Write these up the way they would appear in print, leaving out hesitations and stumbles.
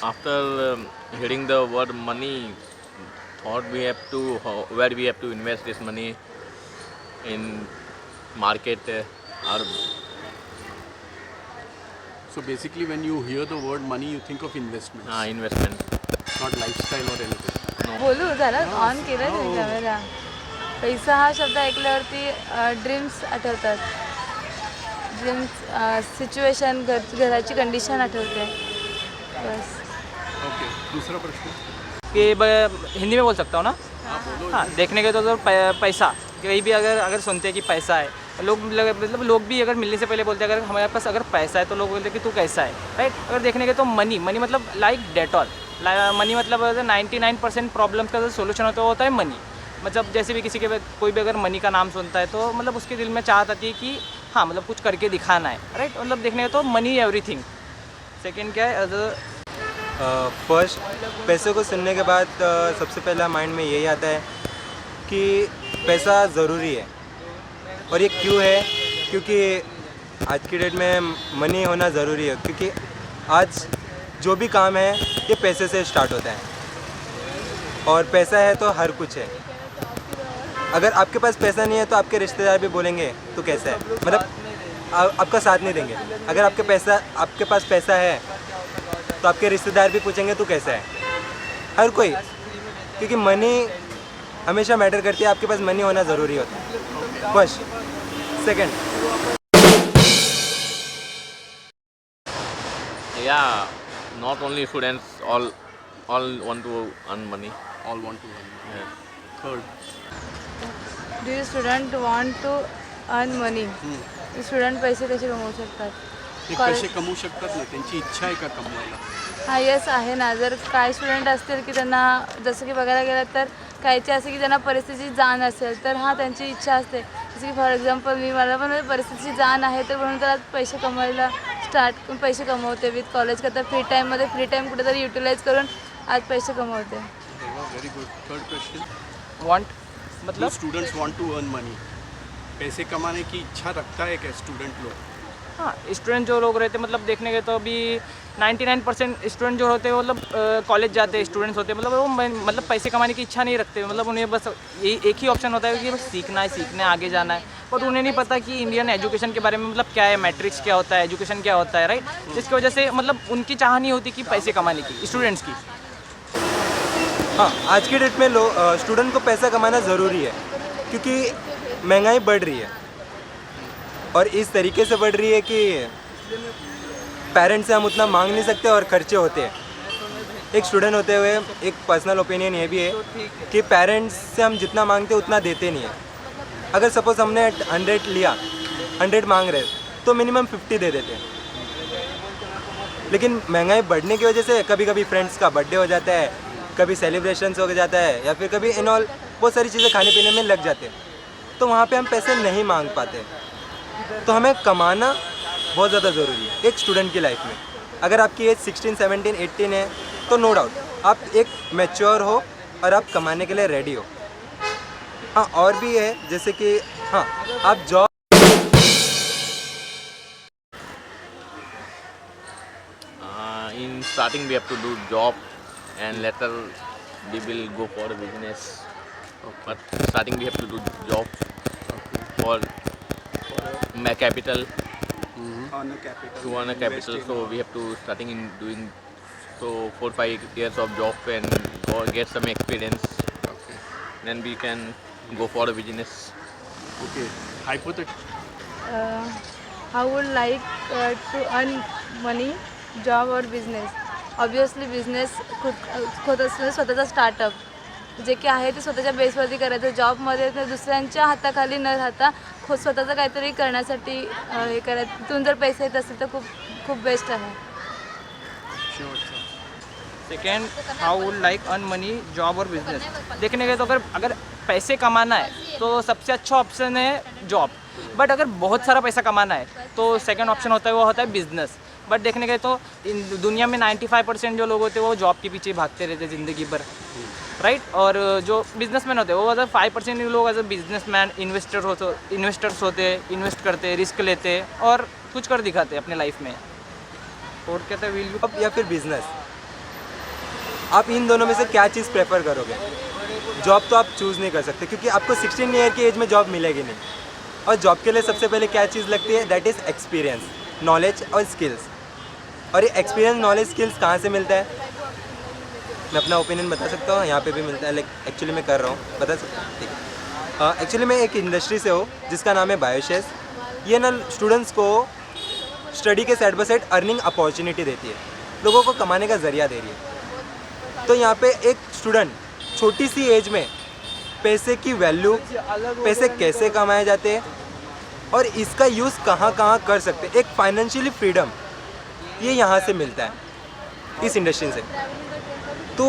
After hearing the word money, thought we have to where we have to invest this money in market or So basically, when you hear the word money, you think of investments, investment. not lifestyle or anything. No. बोलू झालं on केलं हो. मी camera. पैसा हा शब्द ऐकल्यावरती dreams आठवतात. Dreams situation घराची condition आठवते. बस. ओके, दूसरा प्रश्न. कि हिंदी में बोल सकता हूँ ना. हाँ, बोलो. हाँ, देखने के तो पैसा कहीं भी अगर सुनते हैं कि पैसा है, मतलब लोग भी अगर मिलने से पहले बोलते हैं अगर हमारे पास अगर पैसा है तो लोग बोलते हैं कि तू कैसा है, राइट. अगर देखने के तो मनी मतलब लाइक डेटॉल. मनी मतलब 99% प्रॉब्लम्स का जो सोल्यूशन होता है मनी. मतलब जैसे भी किसी के कोई भी अगर मनी का नाम सुनता है तो मतलब उसके दिल में चाहत आती है कि हाँ मतलब कुछ करके दिखाना है, राइट. मतलब देखने के तो मनी एवरीथिंग. सेकेंड क्या है, फर्स्ट पैसे को सुनने के बाद सबसे पहला माइंड में यही आता है कि पैसा ज़रूरी है. और ये क्यों है? क्योंकि आज की डेट में मनी होना ज़रूरी है. क्योंकि आज जो भी काम है ये पैसे से स्टार्ट होता है. और पैसा है तो हर कुछ है. अगर आपके पास पैसा नहीं है तो आपके रिश्तेदार भी बोलेंगे तो कैसा है, मतलब आपका साथ नहीं देंगे. अगर आपके पास पैसा है तो आपके रिश्तेदार भी पूछेंगे तू कैसा है, हर कोई. क्योंकि मनी हमेशा मैटर करती है. आपके पास मनी होना ज़रूरी होता है. First. Second, Yeah, not only students, all want to earn money. All want to earn. Yeah. Third. Do you student want to earn money. Student पैसे कसे कमवू शकतात. ते पैसे कमवू शकतात ना, त्यांची इच्छा आहे का कमवायला? हा येस आहे ना. जर काही स्टुडंट असतील की त्यांना जसं की बघायला गेलं तर काहीचे असे की त्यांना परिस्थितीची जाण असेल तर हा त्यांची इच्छा असते. जसं की फॉर एक्झाम्पल मला पण परिस्थितीची जाण आहे तर म्हणून त्याला पैसे कमवायला पैसे कमवते. विथ कॉलेज करता फ्री टाईम कुठेतरी युटिलाइज करून आज पैसे कमवते. Very good. Third question. Want मतलब मतलब students want to earn money. पैसे कमाने की इच्छा रखता है क्या स्टूडेंट लोग? हाँ, स्टूडेंट जो लोग रहते मतलब देखने के तो अभी 99% स्टूडेंट जो होते हैं मतलब कॉलेज जाते हैं स्टूडेंट्स होते हैं मतलब वो मतलब पैसे कमाने की इच्छा नहीं रखते. मतलब उन्हें बस एक ही ऑप्शन होता है कि बस सीखना है आगे जाना है. बट उन्हें नहीं पता कि इंडियन एजुकेशन के बारे में मतलब क्या है, मैट्रिक्स क्या होता है, एजुकेशन क्या होता है, राइट. जिसकी वजह से मतलब उनकी चाह नहीं होती कि पैसे कमाने की स्टूडेंट्स की. हाँ, आज की डेट में स्टूडेंट को पैसा कमाना ज़रूरी है. क्योंकि महंगाई बढ़ रही है और इस तरीके से बढ़ रही है कि पेरेंट्स से हम उतना मांग नहीं सकते और खर्चे होते हैं. एक स्टूडेंट होते हुए एक पर्सनल ओपिनियन ये भी है कि पेरेंट्स से हम जितना मांगते हैं उतना देते नहीं है. अगर सपोज़ हमने 100 लिया, 100 मांग रहे तो मिनिमम 50 दे देते हैं. लेकिन महंगाई बढ़ने की वजह से कभी कभी फ्रेंड्स का बर्थडे हो जाता है, कभी सेलिब्रेशंस हो जाता है, या फिर कभी इनऑल बहुत सारी चीज़ें खाने पीने में लग जाते हैं. तो वहाँ पे हम पैसे नहीं मांग पाते. तो हमें कमाना बहुत ज़्यादा ज़रूरी है एक स्टूडेंट की लाइफ में. अगर आपकी एज 16, 17, 18 है तो नो डाउट आप एक मैच्योर हो और आप कमाने के लिए रेडी हो. हाँ, और भी है जैसे कि हाँ आप job In starting, we have to do job, and later we will go for a business. But starting, we have to do job for capital. Earn a capital. To earn a capital, so we have to starting in doing 4-5 years of job and get some experience. Okay. Then we can go for a business. Okay. Hypothetical. How would like to earn money, job और business. Obviously business स्वतःचा startup जे की आहे ते स्वतःच्या बेसवरती करायचं. जॉबमध्ये तर दुसऱ्यांच्या हाताखाली न राहता स्वतःचं काहीतरी करण्यासाठी हे करायचं. तिथून जर पैसे येत असेल तर खूप बेस्ट आहे. शेवटचा. Second, how would like earn money, job और बिजनेस. देखने के तो अगर पैसे कमाना है तो सबसे अच्छा ऑप्शन है जॉब. बट अगर बहुत सारा पैसा कमाना है तो सेकंड ऑप्शन होता है वो होता है बिजनेस. बट देखने गए तो दुनिया में 95% जो लोग होते हैं वो जॉब के पीछे भागते रहते ज़िंदगी भर, राइट. और जो बिजनेसमैन होते हैं वो अगर 5% लोग एज अ बिजनेसमैन इन्वेस्टर्स होते हैं, इन्वेस्ट करते हैं, रिस्क लेते हैं और कुछ कर दिखाते हैं अपने लाइफ में. और कहते हैं विल या फिर बिजनेस. आप इन दोनों में से क्या चीज़ प्रेफर करोगे? जॉब तो आप चूज़ नहीं कर सकते क्योंकि आपको 16 ईयर की एज में जॉब मिलेगी नहीं। और जॉब के लिए सबसे पहले क्या चीज़ लगती है? दैट इज़ एक्सपीरियंस, नॉलेज और स्किल्स। और ये एक्सपीरियंस, नॉलेज, स्किल्स कहाँ से मिलता है? मैं अपना ओपिनियन बता सकता हूँ, यहाँ पे भी मिलता है, लाइक एक्चुअली मैं कर रहा हूँ, बता सकता हूँ, ठीक है। एक्चुअली मैं एक इंडस्ट्री से हूँ जिसका नाम है बायोशेस। ये ना स्टूडेंट्स को स्टडी के side by side earning opportunity देती है, लोगों को कमाने का ज़रिया दे रही है। तो यहाँ पे एक स्टूडेंट छोटी सी एज में पैसे की वैल्यू, पैसे कैसे कमाए जाते हैं और इसका यूज़ कहाँ कहाँ कर सकते हैं, एक फाइनेंशियली फ्रीडम ये यहाँ से मिलता है इस इंडस्ट्री से। तो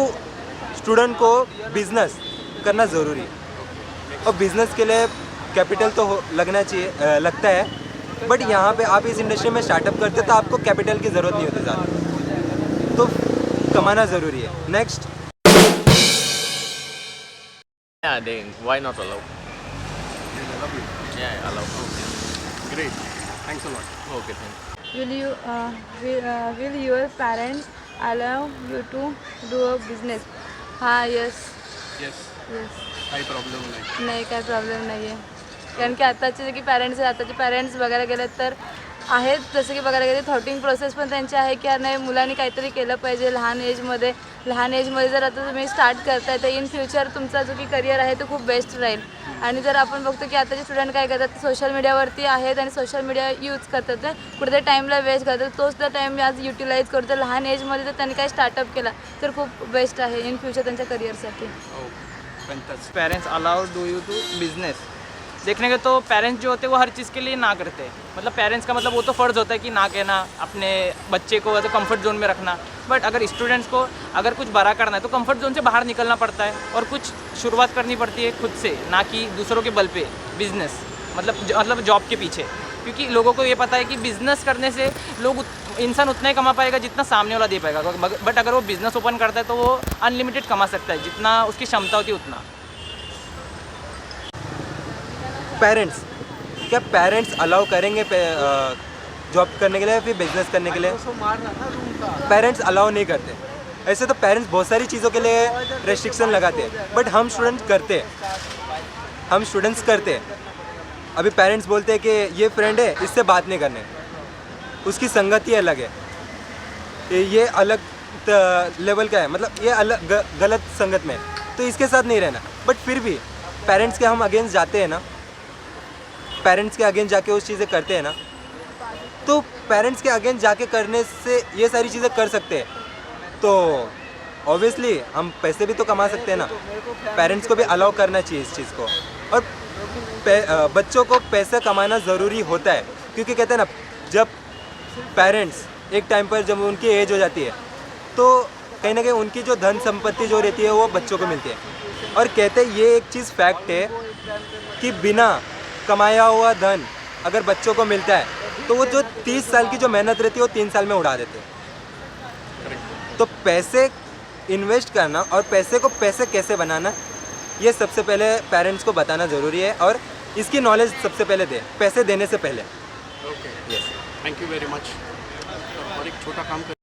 स्टूडेंट को बिजनेस करना ज़रूरी है और बिजनेस के लिए कैपिटल तो लगना चाहिए, लगता है। बट यहाँ पे आप इस इंडस्ट्री में स्टार्टअप करते तो आपको कैपिटल की ज़रूरत नहीं होती ज़्यादा, तो कमाना ज़रूरी है। Next, Yeah, then why not allow? I love you. Yeah, allow. Great. Thanks a lot. Okay, thank you. will your parents allow you to do a business? हाँ, yes. Yes. Yes. काही प्रॉब्लेम नाही. नाही, काय problem नाही आहे. कारण की आताचे जे की आताचे पॅरेंट्स बघायला गेले तर आहेत, जसं की बघायला गेले थॉटिंग प्रोसेस पण त्यांची आहे की नाही, मुलांनी काहीतरी केलं पाहिजे लहान एजमध्ये जर आता तुम्ही स्टार्ट करताय तर इन फ्युचर तुमचा जो की करिअर आहे तो खूप बेस्ट राहील. आणि जर आपण बघतो की आताचे स्टुडंट काय करतात, सोशल मीडियावरती आहेत आणि सोशल मीडिया यूज करतात, ते कुठेतरी टाईमला वेस्ट करतात. तोच त्या टाईम आज युटिलाइज करतो लहान एजमध्ये, तर त्यांनी काय स्टार्टअप केला तर खूप बेस्ट आहे इन फ्युचर त्यांच्या करिअरसाठी. Oh, fantastic. Parents allow do you to business? देखने के तो पेरेंट्स जो होते हैं वो हर चीज़ के लिए ना करते हैं. मतलब पेरेंट्स का मतलब वो तो फ़र्ज़ होता है कि ना कहना, अपने बच्चे को ऐसे कंफर्ट जोन में रखना. बट अगर स्टूडेंट्स को अगर कुछ बड़ा करना है तो कंफर्ट जोन से बाहर निकलना पड़ता है और कुछ शुरुआत करनी पड़ती है खुद से, ना कि दूसरों के बल पे. बिज़नेस मतलब जॉब के पीछे, क्योंकि लोगों को ये पता है कि बिज़नेस करने से इंसान उतना ही कमा पाएगा जितना सामने वाला दे पाएगा. बट अगर वो बिज़नेस ओपन करता है तो वो अनलिमिटेड कमा सकता है, जितना उसकी क्षमता होती है उतना. पेरेंट्स, क्या पेरेंट्स अलाउ करेंगे जॉब करने के लिए या फिर बिजनेस करने के लिए? पेरेंट्स अलाउ नहीं करते. ऐसे तो पेरेंट्स बहुत सारी चीज़ों के लिए रेस्ट्रिक्शन लगाते हैं, बट हम स्टूडेंट्स करते हैं. अभी पेरेंट्स बोलते हैं कि ये फ्रेंड है, इससे बात नहीं करने, उसकी संगति अलग है, ये अलग लेवल का है, मतलब ये अलग गलत संगत में है, तो इसके साथ नहीं रहना. बट फिर भी पेरेंट्स के हम अगेंस्ट जाते हैं ना, पेरेंट्स के अगेंस्ट जाके उस चीज़ें करते हैं ना, तो पेरेंट्स के अगेंस्ट जाके करने से ये सारी चीज़ें कर सकते हैं, तो ऑब्वियसली हम पैसे भी तो कमा सकते हैं ना. पेरेंट्स को भी अलाउ करना चाहिए इस चीज़ को. और बच्चों को पैसा कमाना ज़रूरी होता है, क्योंकि कहते हैं ना, जब पेरेंट्स एक टाइम पर जब उनकी एज हो जाती है तो कहीं ना कहीं उनकी जो धन संपत्ति जो रहती है वो बच्चों को मिलती है. और कहते हैं ये एक चीज़ फैक्ट है कि बिना कमाया हुआ धन अगर बच्चों को मिलता है तो वो जो 30 साल की जो मेहनत रहती है वो 3 साल में उड़ा देते हैं. तो पैसे इन्वेस्ट करना और पैसे को पैसे कैसे बनाना, ये सबसे पहले पेरेंट्स को बताना ज़रूरी है और इसकी नॉलेज सबसे पहले दे, पैसे देने से पहले. Okay. Yes. Thank you very much. और एक छोटा काम कर